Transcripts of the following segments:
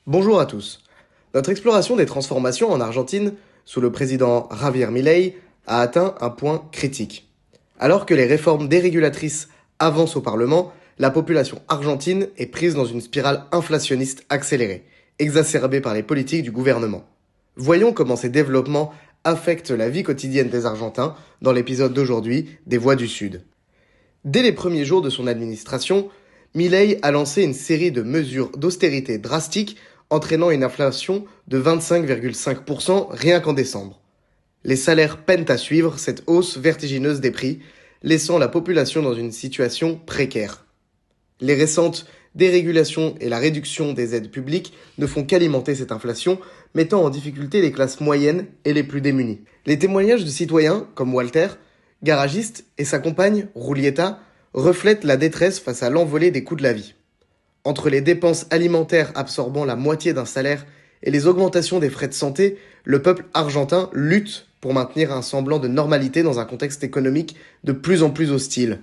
Bonjour à tous. Notre exploration des transformations en Argentine, sous le président Javier Milei, a atteint un point critique. Alors que les réformes dérégulatrices avancent au Parlement, la population argentine est prise dans une spirale inflationniste accélérée, exacerbée par les politiques du gouvernement. Voyons comment ces développements affectent la vie quotidienne des Argentins dans l'épisode d'aujourd'hui des Voix du Sud. Dès les premiers jours de son administration, Milei a lancé une série de mesures d'austérité drastiques entraînant une inflation de 25,5% rien qu'en décembre. Les salaires peinent à suivre cette hausse vertigineuse des prix, laissant la population dans une situation précaire. Les récentes dérégulations et la réduction des aides publiques ne font qu'alimenter cette inflation, mettant en difficulté les classes moyennes et les plus démunies. Les témoignages de citoyens, comme Walter, garagiste, et sa compagne, Rulieta, reflètent la détresse face à l'envolée des coûts de la vie. Entre les dépenses alimentaires absorbant la moitié d'un salaire et les augmentations des frais de santé, le peuple argentin lutte pour maintenir un semblant de normalité dans un contexte économique de plus en plus hostile.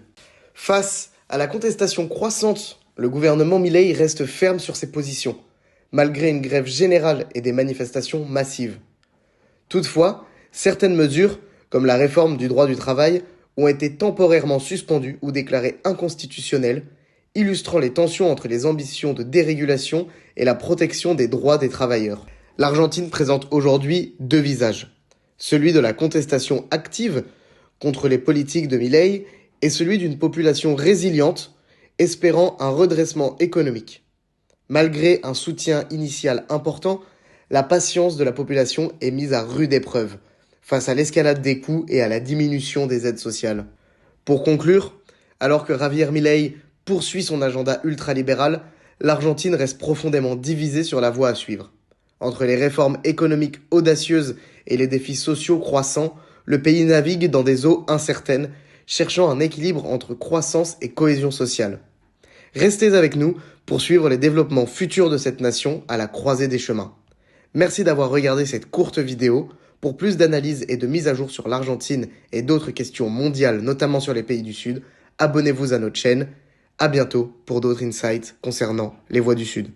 Face à la contestation croissante, le gouvernement Milei reste ferme sur ses positions, malgré une grève générale et des manifestations massives. Toutefois, certaines mesures, comme la réforme du droit du travail, ont été temporairement suspendues ou déclarées inconstitutionnelles, illustrant les tensions entre les ambitions de dérégulation et la protection des droits des travailleurs. L'Argentine présente aujourd'hui deux visages. Celui de la contestation active contre les politiques de Milei et celui d'une population résiliente espérant un redressement économique. Malgré un soutien initial important, la patience de la population est mise à rude épreuve face à l'escalade des coûts et à la diminution des aides sociales. Pour conclure, alors que Javier Milei poursuit son agenda ultralibéral, l'Argentine reste profondément divisée sur la voie à suivre. Entre les réformes économiques audacieuses et les défis sociaux croissants, le pays navigue dans des eaux incertaines, cherchant un équilibre entre croissance et cohésion sociale. Restez avec nous pour suivre les développements futurs de cette nation à la croisée des chemins. Merci d'avoir regardé cette courte vidéo. Pour plus d'analyses et de mise à jour sur l'Argentine et d'autres questions mondiales, notamment sur les pays du Sud, abonnez-vous à notre chaîne. À bientôt pour d'autres insights concernant les Voix du Sud.